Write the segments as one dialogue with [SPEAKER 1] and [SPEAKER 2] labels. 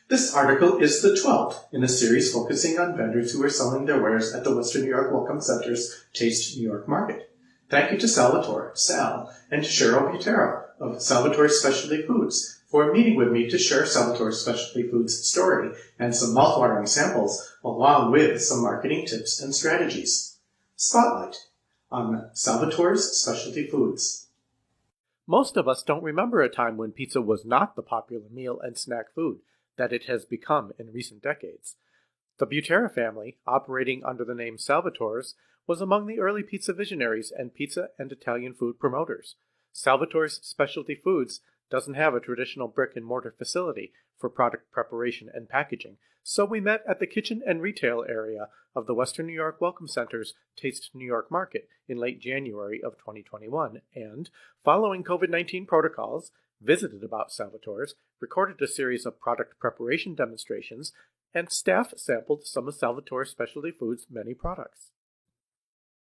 [SPEAKER 1] This article is the 12th in a series focusing on vendors who are selling their wares at the Western New York Welcome Center's TasteNY Market. Thank you to Salvatore, Sal, and to Cheryl Butera of Salvatore Specialty Foods for meeting with me to share Salvatore Specialty Foods' story and some mouthwatering samples, along with some marketing tips and strategies. Spotlight on Salvatore's Specialty Foods.
[SPEAKER 2] Most of us don't remember a time when pizza was not the popular meal and snack food that it has become in recent decades. The Butera family, operating under the name Salvatore's, was among the early pizza visionaries and pizza and Italian food promoters. Salvatore's Specialty Foods doesn't have a traditional brick-and-mortar facility for product preparation and packaging, so we met at the kitchen and retail area of the Western New York Welcome Center's TasteNY Market in late January of 2021, and, following COVID-19 protocols, visited about Salvatore's, recorded a series of product preparation demonstrations, and staff sampled some of Salvatore's Specialty Foods' many products.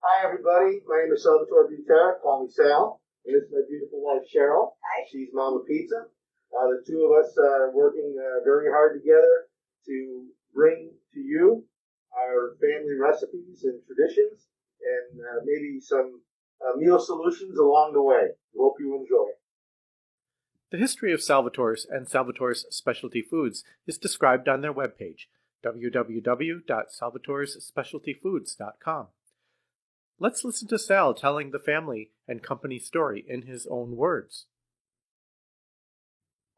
[SPEAKER 3] Hi, everybody. My name is Salvatore Butera. Call me Sal. And this is my beautiful wife, Cheryl. Hi. She's Mama Pizza. The two of us are working very hard together to bring to you our family recipes and traditions and maybe some meal solutions along the way. We hope you enjoy.
[SPEAKER 2] The history of Salvatore's and Salvatore's Specialty Foods is described on their webpage, www.salvatoresspecialtyfoods.com. Let's listen to Sal telling the family and company story in his own words.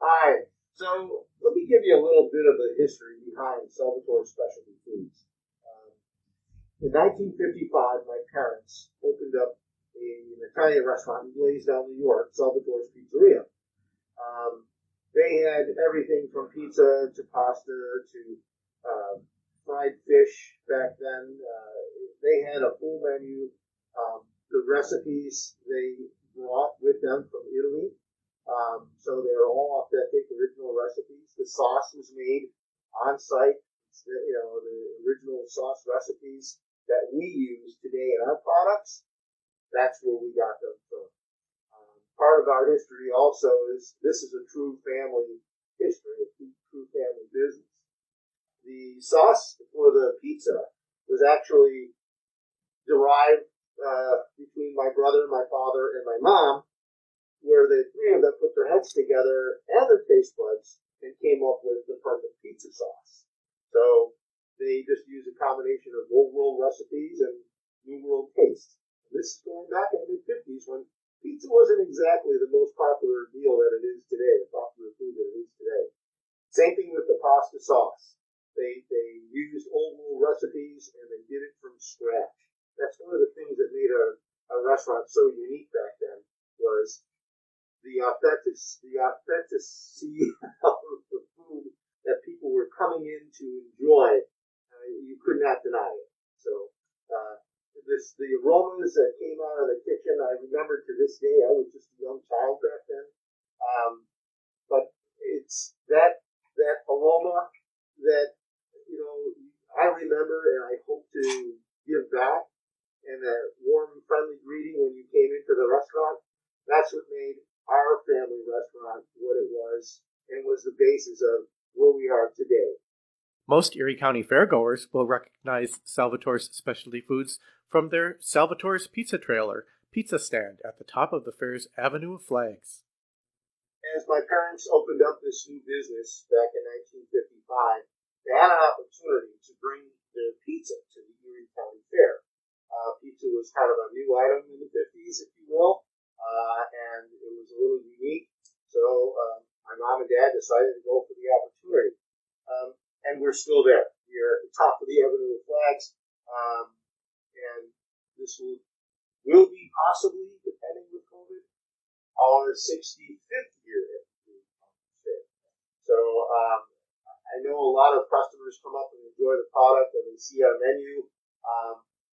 [SPEAKER 3] Hi. So let me give you a little bit of the history behind Salvatore's Specialty Foods. In 1955, my parents opened up an Italian restaurant in Blaisdell, New York, Salvatore's Pizzeria. They had everything from pizza to pasta to fried fish back then. They had a full menu. The recipes they brought with them from Italy. So they were all authentic, original recipes. The sauce was made on site. The original sauce recipes that we use today in our products, that's where we got them from. Part of our history also is this is a true family history, a true family business. The sauce for the pizza was actually derived between my brother, my father, and my mom, where the three of them put their heads together and their taste buds and came up with the perfect pizza sauce. So they just used a combination of old world recipes and new world tastes. This is going back in the mid-50s when pizza wasn't exactly the most popular meal that it is today, the popular food that it is today. Same thing with the pasta sauce. They used old world recipes and they did it from scratch. That's one of the things that made a restaurant so unique back then was the authenticity of the food that people were coming in to enjoy. You could not deny it. So the aromas that came out of the kitchen, I remember to this day. I was just a young child back then, but it's that aroma that I remember, and I hope to give back. And that warm, friendly greeting when you came into the restaurant, that's what made our family restaurant what it was and was the basis of where we are today.
[SPEAKER 2] Most Erie County fairgoers will recognize Salvatore's Specialty Foods from their Salvatore's Pizza Trailer pizza stand at the top of the fair's Avenue of Flags.
[SPEAKER 3] As my parents opened up this new business back in 1955, they had an opportunity to bring their pizza to the Erie County Fair. Pizza was kind of a new item in the 50s, if you will, and it was a little unique. So my mom and dad decided to go for the opportunity. And we're still there. We're at the top of the Avenue of Flags, and this will be possibly, depending with COVID, our 65th year at the fair. So I know a lot of customers come up and enjoy the product and they see our menu.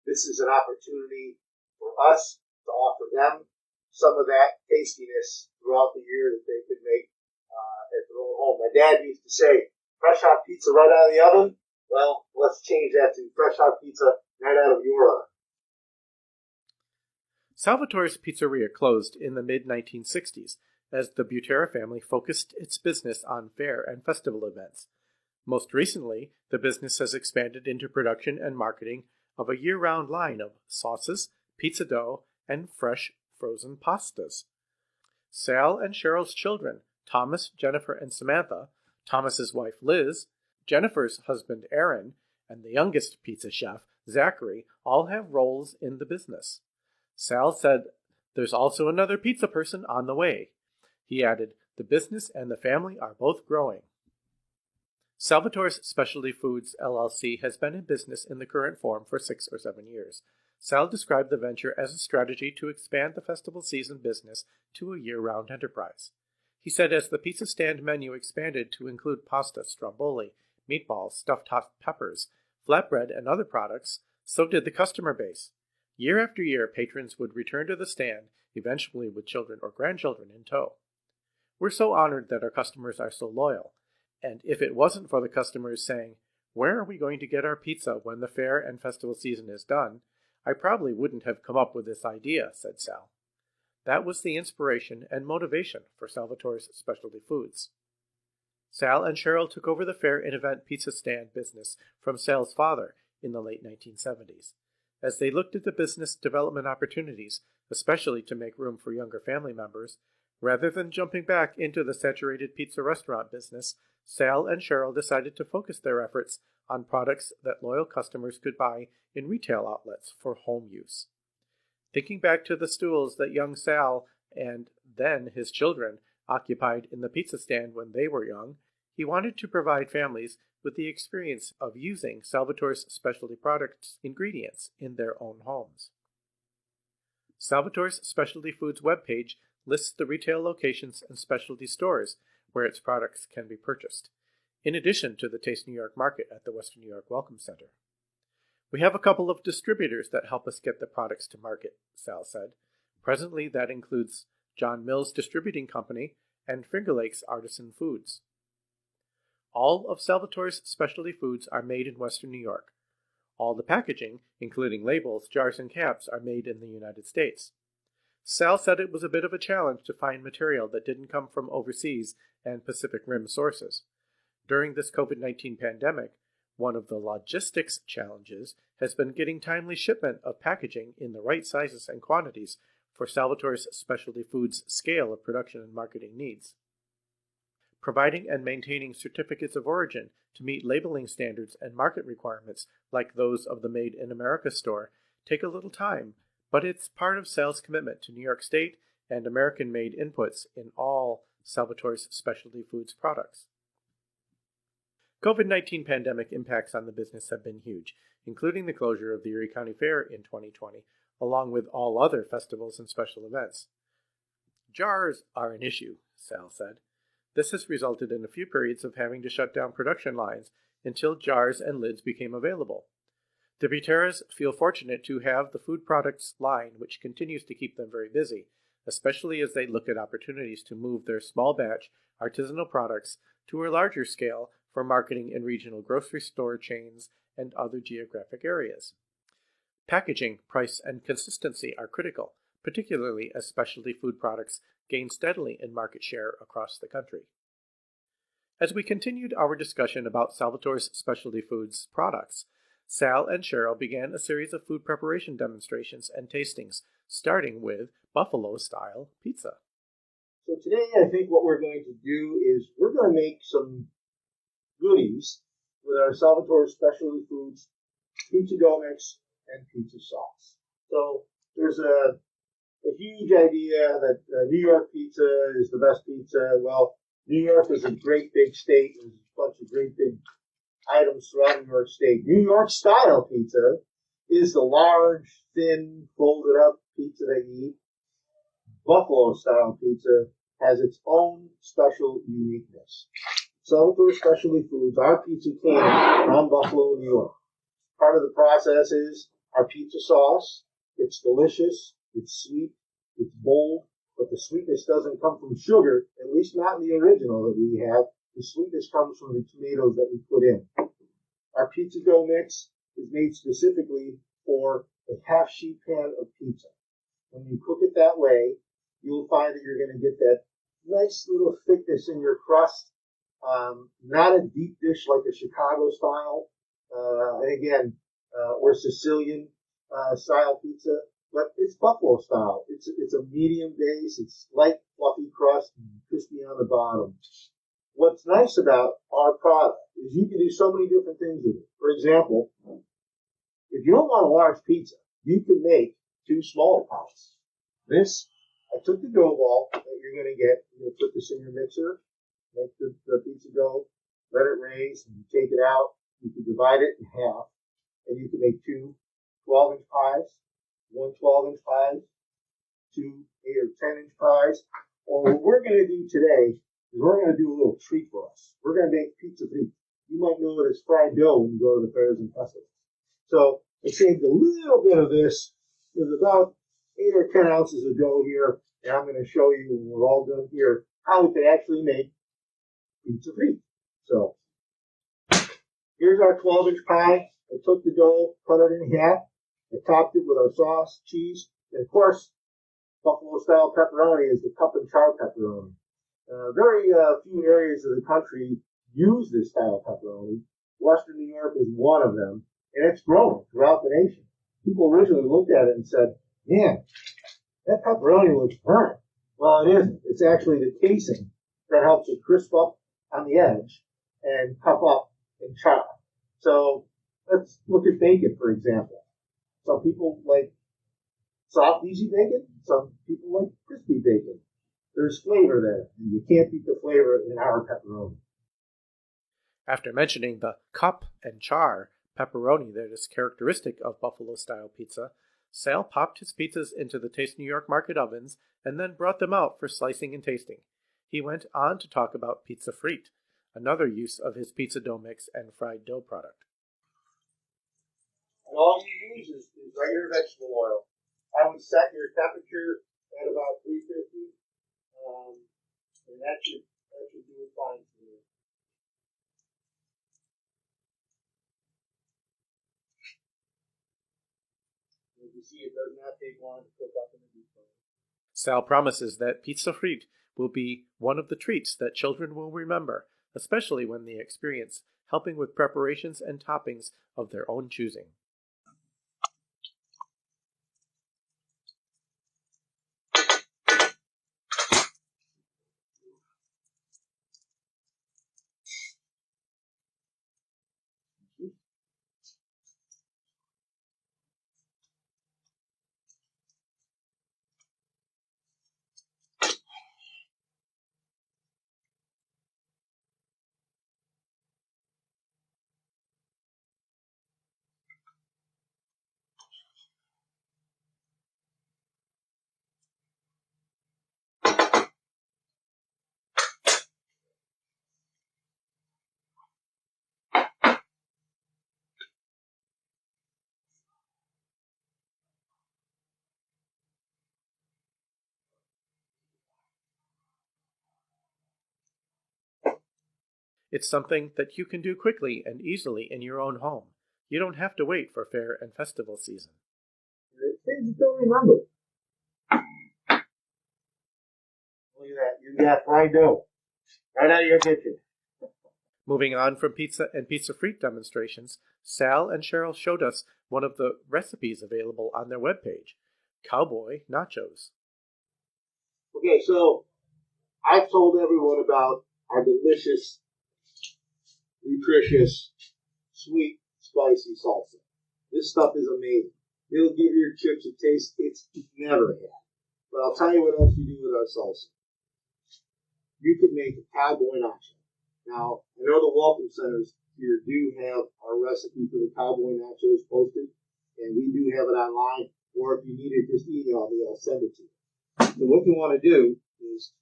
[SPEAKER 3] This is an opportunity for us to offer them some of that tastiness throughout the year that they could make at their own home. My dad used to say, fresh hot pizza right out of the oven. Well, let's change that to fresh hot pizza right out of your oven.
[SPEAKER 2] Salvatore's Pizzeria closed in the mid-1960s as the Butera family focused its business on fair and festival events. Most recently, the business has expanded into production and marketing of a year-round line of sauces, pizza dough, and fresh frozen pastas. Sal and Cheryl's children, Thomas, Jennifer, and Samantha, Thomas's wife Liz, Jennifer's husband Aaron, and the youngest pizza chef, Zachary, all have roles in the business. Sal said, "There's also another pizza person on the way." He added, "The business and the family are both growing." Salvatore's Specialty Foods, LLC has been in business in the current form for 6 or 7 years. Sal described the venture as a strategy to expand the festival season business to a year-round enterprise. He said as the pizza stand menu expanded to include pasta, stromboli, meatballs, stuffed hot peppers, flatbread, and other products, so did the customer base. Year after year, patrons would return to the stand, eventually with children or grandchildren in tow. "We're so honored that our customers are so loyal, and if it wasn't for the customers saying, 'Where are we going to get our pizza when the fair and festival season is done?' I probably wouldn't have come up with this idea," said Sal. That was the inspiration and motivation for Salvatore's Specialty Foods. Sal and Cheryl took over the fair and event pizza stand business from Sal's father in the late 1970s. As they looked at the business development opportunities, especially to make room for younger family members, rather than jumping back into the saturated pizza restaurant business, Sal and Cheryl decided to focus their efforts on products that loyal customers could buy in retail outlets for home use. Thinking back to the stools that young Sal and then his children occupied in the pizza stand when they were young, he wanted to provide families with the experience of using Salvatore's specialty products ingredients in their own homes. Salvatore's Specialty Foods webpage lists the retail locations and specialty stores where its products can be purchased, in addition to the Taste New York market at the Western New York Welcome Center. "We have a couple of distributors that help us get the products to market," Sal said. "Presently, that includes John Mills Distributing Company and Finger Lakes Artisan Foods." All of Salvatore's Specialty Foods are made in Western New York. All the packaging, including labels, jars, and caps, are made in the United States. Sal said it was a bit of a challenge to find material that didn't come from overseas and Pacific Rim sources. During this COVID-19 pandemic, one of the logistics challenges has been getting timely shipment of packaging in the right sizes and quantities for Salvatore's Specialty Foods' scale of production and marketing needs. Providing and maintaining certificates of origin to meet labeling standards and market requirements like those of the Made in America store take a little time, but it's part of Sal's commitment to New York State and American-made inputs in all Salvatore's Specialty Foods products. COVID-19 pandemic impacts on the business have been huge, including the closure of the Erie County Fair in 2020, along with all other festivals and special events. "Jars are an issue," Sal said. "This has resulted in a few periods of having to shut down production lines until jars and lids became available. The Buteras feel fortunate to have the food products line, which continues to keep them very busy, especially as they look at opportunities to move their small batch artisanal products to a larger scale for marketing in regional grocery store chains and other geographic areas. Packaging, price, and consistency are critical, particularly as specialty food products gain steadily in market share across the country." As we continued our discussion about Salvatore's Specialty Foods products, Sal and Cheryl began a series of food preparation demonstrations and tastings, starting with buffalo-style pizza.
[SPEAKER 3] So today I think what we're going to do is we're going to make some goodies with our Salvatore Specialty Foods pizza dough mix and pizza sauce. So there's a huge idea that New York pizza is the best pizza. Well, New York is a great big state. There's a bunch of great big items throughout New York State. New York style pizza is the large, thin, folded up pizza that you eat. Buffalo style pizza has its own special uniqueness. Salvatore Specialty Foods, our pizza came from Buffalo, New York. Part of the process is our pizza sauce. It's delicious, it's sweet, it's bold, but the sweetness doesn't come from sugar, at least not in the original that we have. The sweetness comes from the tomatoes that we put in. Our pizza dough mix is made specifically for a half sheet pan of pizza. When you cook it that way, you'll find that you're going to get that nice little thickness in your crust. Not a deep dish like a Chicago style. And again, or Sicilian style pizza, but it's buffalo style. It's a medium base. It's light, fluffy crust, and crispy on the bottom. What's nice about our product is you can do so many different things with it. For example, if you don't want a large pizza, you can make 2 smaller pies. I took the dough ball that you're going to get. You're going to put this in your mixer, make the pizza dough, let it raise, and you take it out. You can divide it in half, and you can make 2 12-inch pies, 1 12-inch pie, 2 8 or 10-inch pies. Or what we're going to do today is we're going to do a little treat for us. We're going to make pizza frite. You might know it as fried dough when you go to the fairs and festivals. So I saved a little bit of this. There's about 8 or 10 ounces of dough here, and I'm going to show you when we're all done here how we can actually make pizza frite. So here's our 12-inch pie. I took the dough, cut it in half. I topped it with our sauce, cheese, and of course, buffalo-style pepperoni is the cup and char pepperoni. Very few areas of the country use this style of pepperoni. Western New York is one of them, and it's growing throughout the nation. People originally looked at it and said, man, that pepperoni looks burnt. Well, it isn't. It's actually the casing that helps it crisp up on the edge and puff up and char. So let's look at bacon, for example. Some people like soft, easy bacon. Some people like crispy bacon. There's flavor there, and you can't beat the flavor in our pepperoni.
[SPEAKER 2] After mentioning the cup and char pepperoni that is characteristic of buffalo-style pizza, Sal popped his pizzas into the TasteNY market ovens and then brought them out for slicing and tasting. He went on to talk about pizza frite, another use of his pizza dough mix and fried dough product.
[SPEAKER 3] And all you use is regular vegetable oil. I would set your temperature at about 350, and that should do it fine for you. As you see, it does not take long to cook up in the deep fryer.
[SPEAKER 2] Sal promises that pizza frite will be one of the treats that children will remember, especially when they experience helping with preparations and toppings of their own choosing. It's something that you can do quickly and easily in your own home. You don't have to wait for fair and festival season.
[SPEAKER 3] Kids don't remember. Look at that. You got fried dough right out of your kitchen.
[SPEAKER 2] Moving on from pizza and pizza frite demonstrations, Sal and Cheryl showed us one of the recipes available on their webpage, Cowboy Nachos.
[SPEAKER 3] Okay, so I've told everyone about our delicious, nutritious, sweet, spicy salsa. This stuff is amazing. It'll give your chips a taste it's never had. But I'll tell you what else you do with our salsa. You can make a cowboy nacho. Now, I know the welcome centers here do have our recipe for the cowboy nachos posted, and we do have it online, or if you need it, just email me, I'll send it to you. So what you want to do is,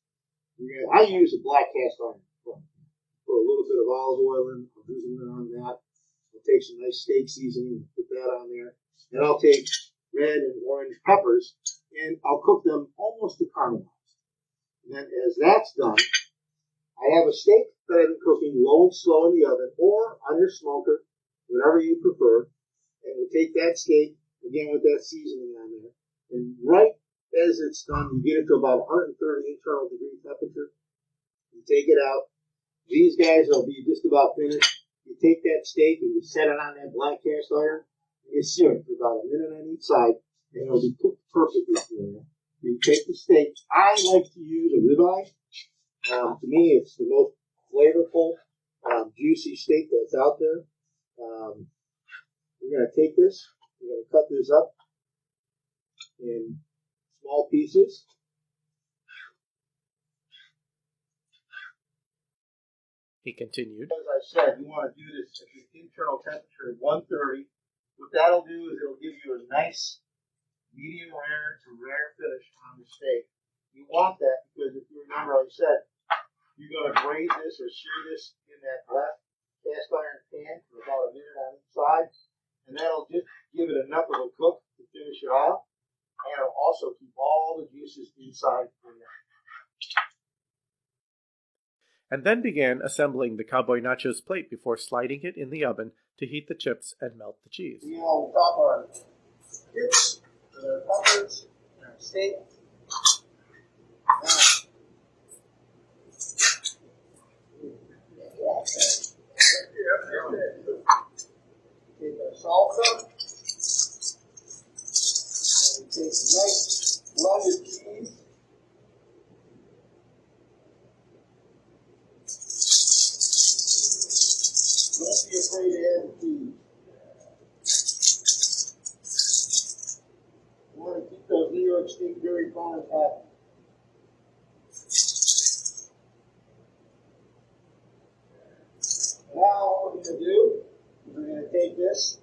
[SPEAKER 3] I use a black cast iron. Put a little bit of olive oil in, I'll drizzle it on that. I'll take some nice steak seasoning, put that on there. And I'll take red and orange peppers, and I'll cook them almost to caramelized. And then as that's done, I have a steak that I've been cooking low and slow in the oven, or on your smoker, whatever you prefer. And we'll take that steak, again with that seasoning on there, and right as it's done, you get it to about 130 internal degree temperature. You take it out, These guys will be just about finished. You take that steak and you set it on that black cast iron. And you sear it for about a minute on each side, and it'll be cooked perfectly for you. You take the steak. I like to use a ribeye. To me, it's the most flavorful, juicy steak that's out there. We're going to take this. We're going to cut this up in small pieces.
[SPEAKER 2] He continued.
[SPEAKER 3] As I said, you want to do this at the internal temperature of 130. What that'll do is it'll give you a nice medium rare to rare finish on the steak. You want that because if you remember I said, you're going to braise this or sear this in that black cast iron pan for about a minute on each side. And that'll just give it enough of a cook to finish it off. And it'll also keep all the juices inside in there.
[SPEAKER 2] And then began assembling the Cowboy Nachos plate before sliding it in the oven to heat the chips and melt the cheese.
[SPEAKER 3] We will top our chips, our peppers, and our steak. Take our salsa. And we take a nice blended cheese. Don't be afraid to add the cheese. You want to keep those New York steak very fine happy. Now what we're going to do is we're going to take this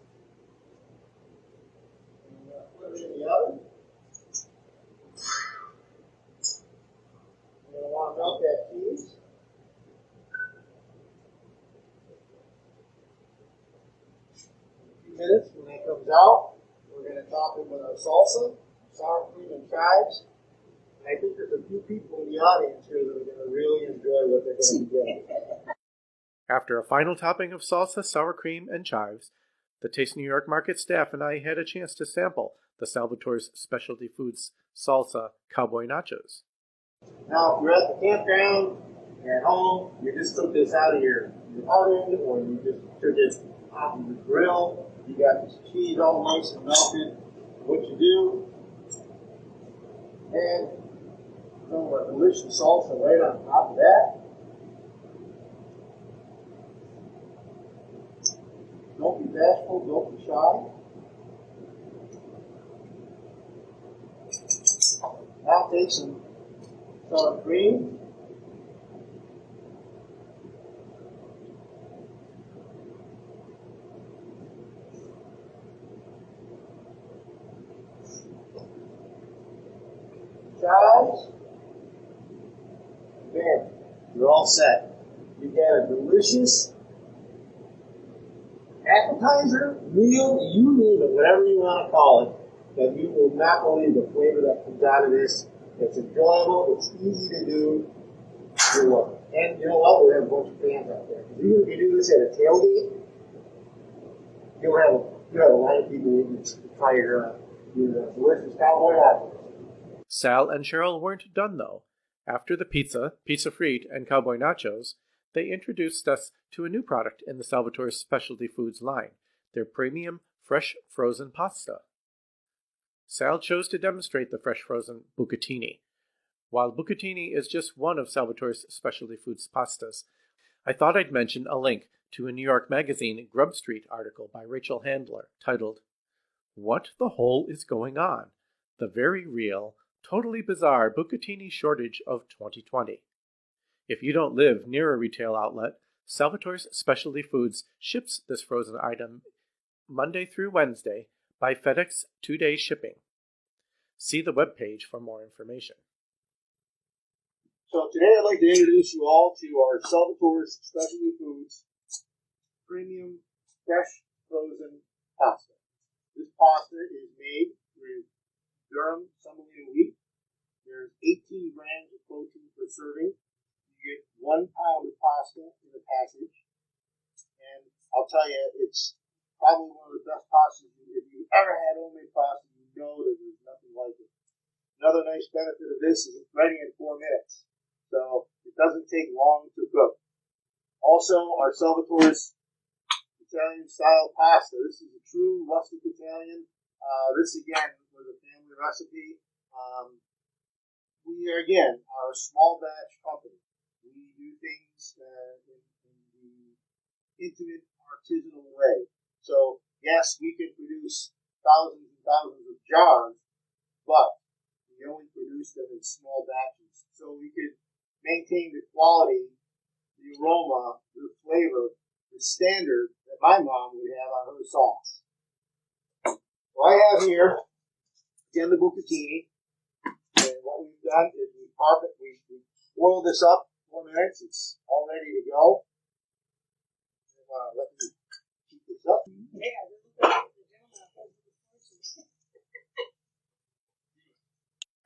[SPEAKER 3] and we're going to put it in the oven. We're going to want to melt that cheese. Minutes. When that comes out, we're going to top it with our salsa, sour cream, and chives. And I think there's a few people in the audience here that are going to really enjoy what they're going to get.
[SPEAKER 2] After a final topping of salsa, sour cream, and chives, the Taste New York Market staff and I had a chance to sample the Salvatore's Specialty Foods Salsa Cowboy Nachos.
[SPEAKER 3] Now, if you're at the campground, you're at home, you just took this out of your oven, or you just took it off of the grill. You got this cheese all nice and melted. What you do, and throw a delicious salsa right on top of that. Don't be bashful, don't be shy. Now take some sour cream. Chives. Bam. You're all set. You got a delicious appetizer, meal, you name it, whatever you want to call it, that you will not believe the flavor that comes out of this. It's enjoyable, it's easy to do. And you know what? We'll have a bunch of fans out there. Even if you do this at a tailgate, you'll have a lot of people waiting to try your delicious Cowboy Nachos.
[SPEAKER 2] Sal and Cheryl weren't done, though. After the pizza Frite, and Cowboy Nachos, they introduced us to a new product in the Salvatore's Specialty Foods line, their premium fresh frozen pasta. Sal chose to demonstrate the fresh frozen bucatini. While bucatini is just one of Salvatore's Specialty Foods pastas, I thought I'd mention a link to a New York Magazine Grub Street article by Rachel Handler titled, "What the Hole is Going On? The Very Real, Totally Bizarre Bucatini Shortage of 2020. If you don't live near a retail outlet, Salvatore's Specialty Foods ships this frozen item Monday through Wednesday by FedEx 2-day shipping. See the webpage for more information."
[SPEAKER 3] So today I'd like to introduce you all to our Salvatore's Specialty Foods Premium Fresh Frozen Pasta. This pasta is made with durum semolina wheat. There's 18 grams of protein per serving. You get 1 pound of pasta in a package. And I'll tell you, it's probably one of the best pastas. If you've ever had homemade pasta, you know that there's nothing like it. Another nice benefit of this is it's ready in 4 minutes. So it doesn't take long to cook. Also, our Salvatore's Italian-style pasta. This is a true rustic Italian. This, again, was a family recipe. We are, again, a small batch company. We do things in the intimate, artisanal way. So, yes, we can produce thousands and thousands of jars, but we only produce them in small batches. So we could maintain the quality, the aroma, the flavor, the standard that my mom would have on her sauce. So I have here, again, the bucatini. And what we've done is we boil this up 4 minutes. It's all ready to go. Let me keep this up.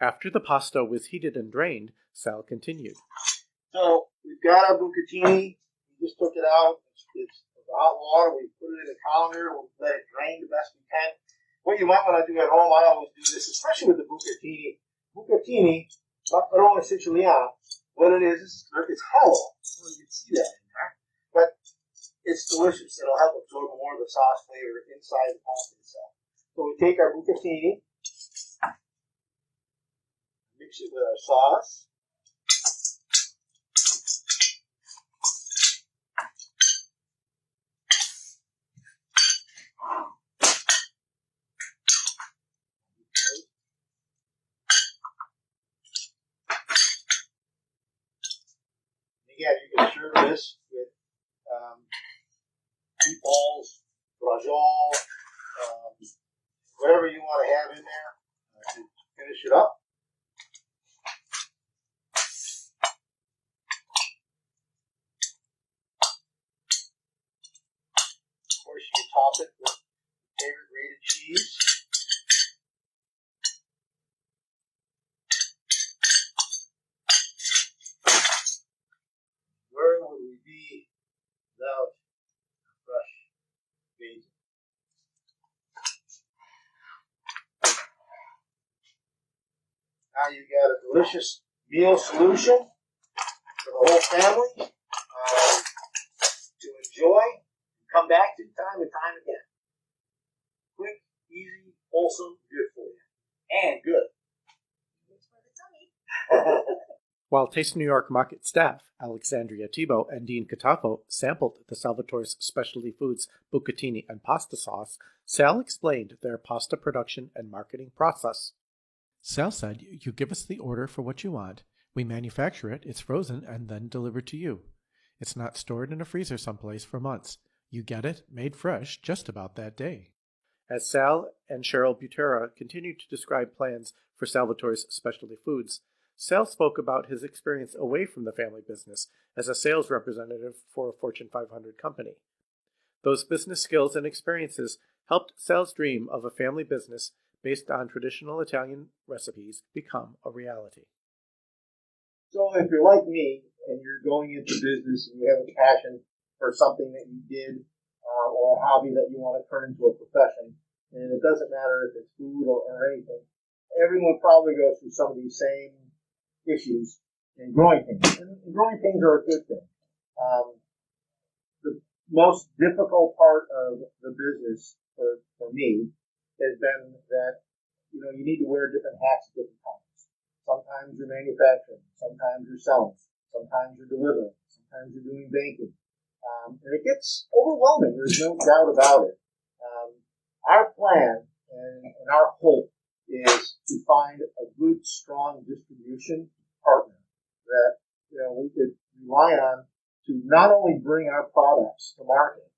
[SPEAKER 2] After the pasta was heated and drained, Sal continued.
[SPEAKER 3] So we've got our bucatini. We just took it out. It's hot water. We put it in a colander. We'll let it drain the best we can. What you might want to do at home, I always do this, especially with the bucatini. Bucatini, Pepperoni Siciliano, what it is it's hollow. Well, you can see that in there. But it's delicious. It'll help absorb more of the sauce flavor inside the pasta itself. So we take our bucatini, mix it with our sauce. Again, you can serve this with meatballs, brajol, whatever you want to have in there to finish it up. Of course, you can top it with favorite grated cheese. Where would we be without fresh basil? Now you've got a delicious meal solution for the whole family to enjoy and come back to time and time again. Quick, easy, wholesome, good for you. And good. Good for the tummy.
[SPEAKER 2] While Taste New York market staff, Alexandria Thibault and Dean Catafo, sampled the Salvatore's specialty foods, bucatini and pasta sauce, Sal explained their pasta production and marketing process. Sal said, "You give us the order for what you want. We manufacture it, it's frozen, and then delivered to you. It's not stored in a freezer someplace for months. You get it, made fresh, just about that day." As Sal and Cheryl Butera continued to describe plans for Salvatore's specialty foods, Sal spoke about his experience away from the family business as a sales representative for a Fortune 500 company. Those business skills and experiences helped Sal's dream of a family business based on traditional Italian recipes become a reality.
[SPEAKER 3] So if you're like me and you're going into business and you have a passion for something that you did or a hobby that you want to turn into a profession, and it doesn't matter if it's food or anything, everyone probably goes through some of these same issues in growing things. And growing things are a good thing. The most difficult part of the business for me has been that, you need to wear different hats at different times. Sometimes you're manufacturing, sometimes you're selling, sometimes you're delivering, sometimes you're doing banking. And it gets overwhelming, there's no doubt about it. Our plan and our hope is to find a good, strong distribution partner that we could rely on to not only bring our products to market,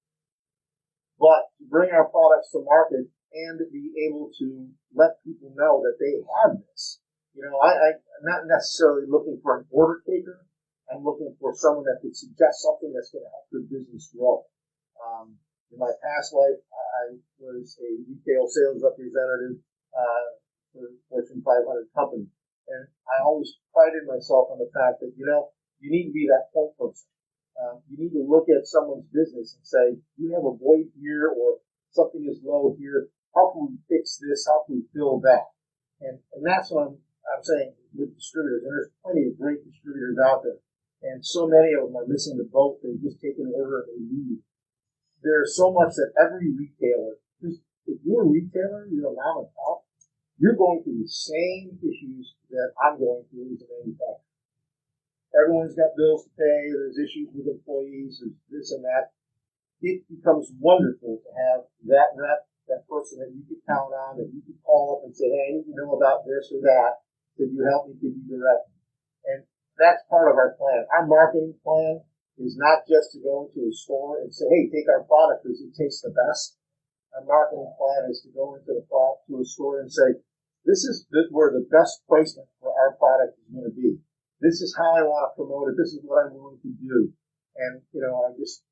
[SPEAKER 3] but to bring our products to market and be able to let people know that they have this. I'm not necessarily looking for an order taker. I'm looking for someone that could suggest something that's going to help their business grow. In my past life, I was a retail sales representative for a Fortune 500 company. And I always prided myself on the fact that, you need to be that point person. You need to look at someone's business and say, you have a void here or something is low here. How can we fix this? How can we fill that? And that's what I'm saying with distributors. And there's plenty of great distributors out there. and so many of them are missing the boat. They just take an order and they leave. There's so much that every retailer, if you're a retailer, you're a mom and pop, you're going through the same issues that I'm going through as a manufacturer. Everyone's got bills to pay. There's issues with employees. There's this and that. It becomes wonderful to have that rep, that person that you can count on, that you can call up and say, hey, I need to know about this or that. Could you help me? Could you direct me? And that's part of our plan. Our marketing plan is not just to go into a store and say, hey, take our product because it tastes the best. Our marketing plan is to go into a store and say, this is where the best placement for our product is going to be. This is how I want to promote it. This is what I'm willing to do. And, I just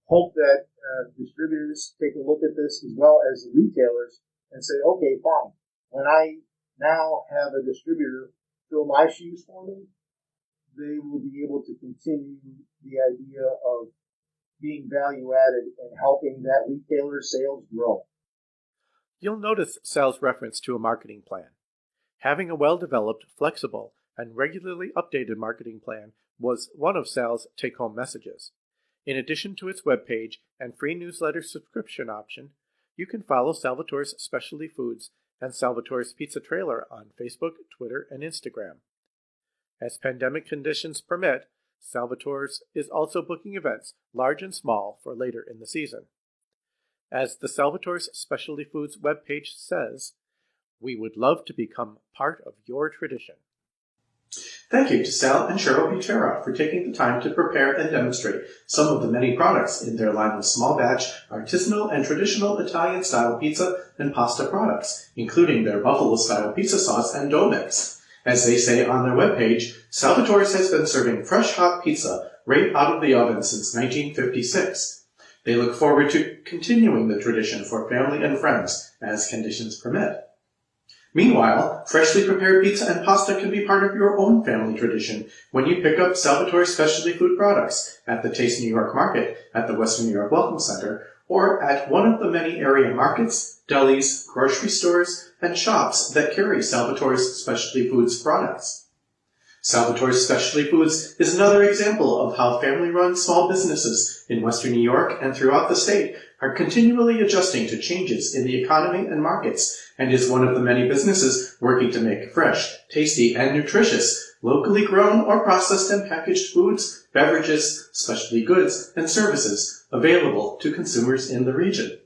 [SPEAKER 3] hope that distributors take a look at this as well as the retailers and say, okay, fine. When I now have a distributor fill my shoes for me, they will be able to continue the idea of being value added and helping that retailer's sales grow.
[SPEAKER 2] You'll notice Sal's reference to a marketing plan. Having a well-developed, flexible, and regularly updated marketing plan was one of Sal's take-home messages. In addition to its webpage and free newsletter subscription option, you can follow Salvatore's Specialty Foods and Salvatore's Pizza Trailer on Facebook, Twitter, and Instagram. As pandemic conditions permit, Salvatore's is also booking events, large and small, for later in the season. As the Salvatore's Specialty Foods webpage says, we would love to become part of your tradition.
[SPEAKER 1] Thank you to Sal and Cheryl Butera for taking the time to prepare and demonstrate some of the many products in their line of small batch, artisanal, and traditional Italian-style pizza and pasta products, including their buffalo-style pizza sauce and dough mix. As they say on their webpage, Salvatore's has been serving fresh hot pizza right out of the oven since 1956. They look forward to continuing the tradition for family and friends as conditions permit. Meanwhile, freshly prepared pizza and pasta can be part of your own family tradition when you pick up Salvatore's specialty food products at the TasteNY Market at the Western New York Welcome Center or at one of the many area markets, delis, grocery stores, and shops that carry Salvatore's specialty foods products. Salvatore's Specialty Foods is another example of how family-run small businesses in Western New York and throughout the state are continually adjusting to changes in the economy and markets, and is one of the many businesses working to make fresh, tasty, and nutritious, locally grown or processed and packaged foods, beverages, specialty goods, and services available to consumers in the region.